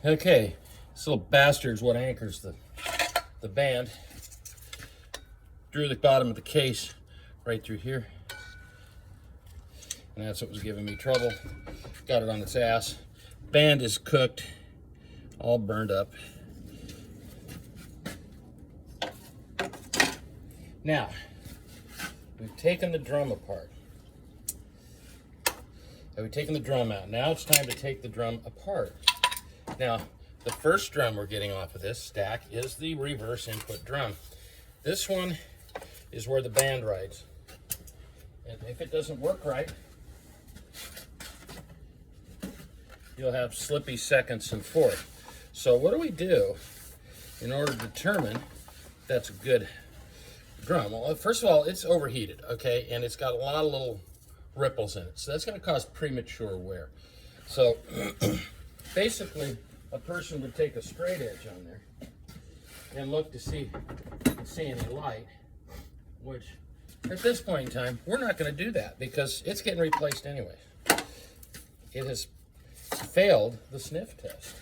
Okay, this little bastard's what anchors the band. Drew the bottom of the case right through here. And that's what was giving me trouble. Got it on its ass. Band is cooked, all burned up. Now, we've taken the drum apart. We've taken the drum out. Now it's time to take the drum apart. Now, the first drum we're getting off of this stack is the reverse input drum. This one is where the band rides. And if it doesn't work right, you'll have slippy seconds and fourth. So what do we do in order to determine that's a good drum? Well, first of all, it's overheated, okay? And it's got a lot of little ripples in it. So that's gonna cause premature wear. So basically, a person would take a straight edge on there and look to see any light, which at this point in time, we're not gonna do that because it's getting replaced anyway. It has failed the sniff test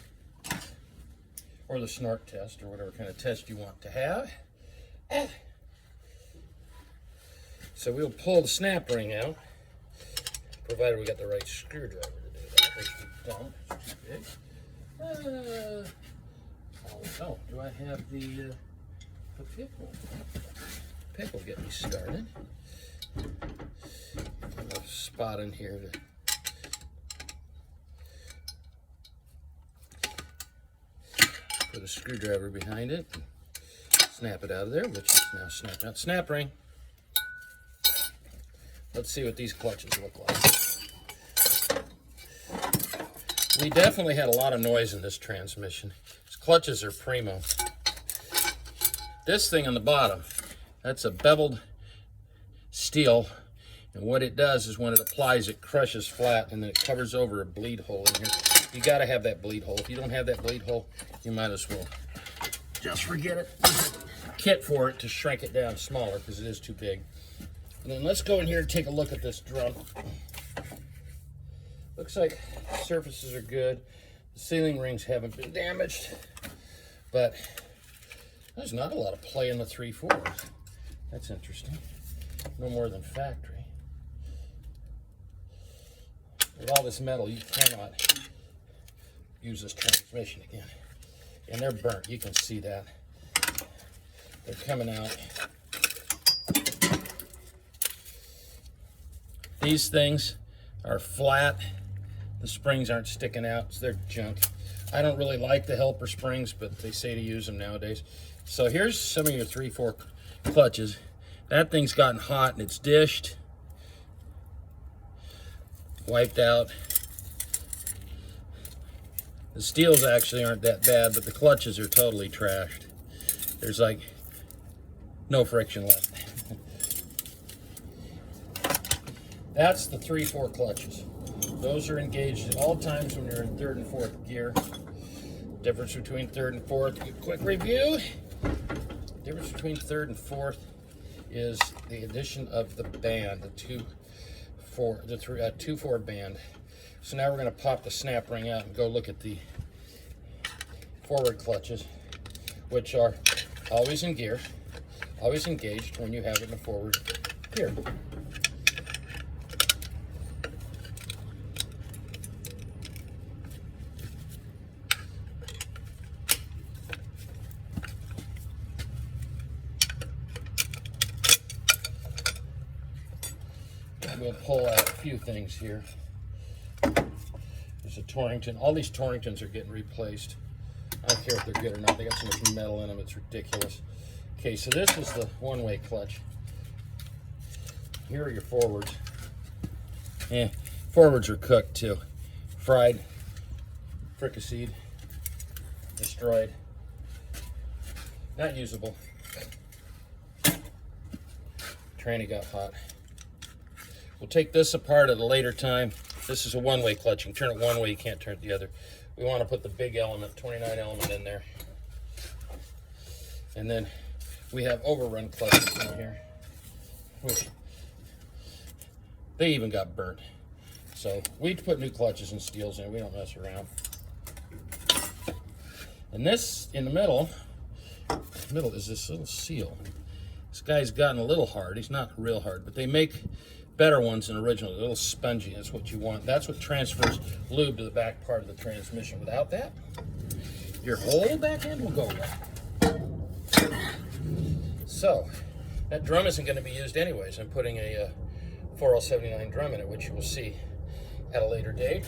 or the snort test or whatever kind of test you want to have. So we'll pull the snap ring out, provided we got the right screwdriver to do that, which we don't. It's too big. Oh, do I have the pickle? Pick will get me started. A spot in here to put a screwdriver behind it and snap it out of there, which is now snapped out. Snap ring. Let's see what these clutches look like. We definitely had a lot of noise in this transmission. These clutches are primo. This thing on the bottom, that's a beveled steel, and what it does is when it applies, it crushes flat and then it covers over a bleed hole in here. You gotta have that bleed hole. If you don't have that bleed hole, you might as well just forget it. There's a kit for it to shrink it down smaller because it is too big. And then let's go in here and take a look at this drum. Looks like the surfaces are good. The ceiling rings haven't been damaged, but there's not a lot of play in the 3/4s. That's interesting. No more than factory. With all this metal, you cannot use this transmission again. And they're burnt, you can see that. They're coming out. These things are flat. The springs aren't sticking out, so they're junk. I don't really like the helper springs, but they say to use them nowadays. So here's some of your 3/4 clutches. That thing's gotten hot and it's dished, wiped out. The steels actually aren't that bad, but the clutches are totally trashed. There's like no friction left. That's the 3/4 clutches. Those are engaged at all times when you're in 3rd and 4th gear. Difference between 3rd and 4th, quick review. Difference between 3rd and 4th is the addition of the band, the 2/4 band. So now we're going to pop the snap ring out and go look at the forward clutches, which are always in gear, always engaged when you have it in the forward gear. We'll pull out a few things here. There's a Torrington. All these Torringtons are getting replaced. I don't care if they're good or not. They got so much metal in them, it's ridiculous. Okay, so this is the one-way clutch. Here are your forwards. Forwards are cooked too. Fried, fricasseed, destroyed. Not usable. Tranny got hot. We'll take this apart at a later time. This is a one-way clutch. You can turn it one way, you can't turn it the other. We want to put the big element, 29 element in there. And then we have overrun clutches in here, which they even got burnt. So we put new clutches and steels in, we don't mess around. And this in the middle is this little seal. This guy's gotten a little hard. He's not real hard, but they make better ones than original. A little spongy is what you want. That's what transfers lube to the back part of the transmission. Without that, your whole back end will go away. So that drum isn't going to be used anyways. I'm putting a 4L79 drum in it, which you will see at a later date.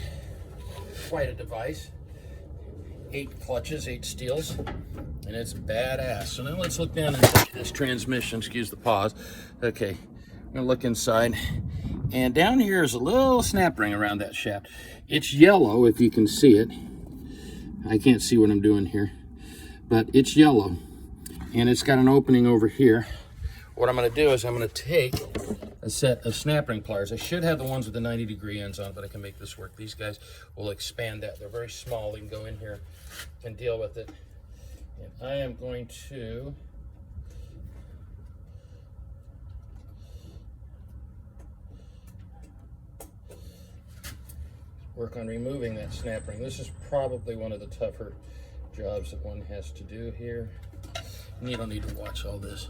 Quite a device. 8 clutches, 8 steels, and it's badass. So now let's look down into this transmission. Excuse the pause. Okay, I'm gonna look inside, and down here is a little snap ring around that shaft. It's yellow, if you can see it. I can't see what I'm doing here, but it's yellow, and it's got an opening over here. What I'm gonna do is I'm gonna take a set of snap ring pliers. I should have the ones with the 90-degree ends on, but I can make this work. These guys will expand that. They're very small. You can go in here and deal with it. And I am going to work on removing that snap ring. This is probably one of the tougher jobs that one has to do here. And you don't need to watch all this.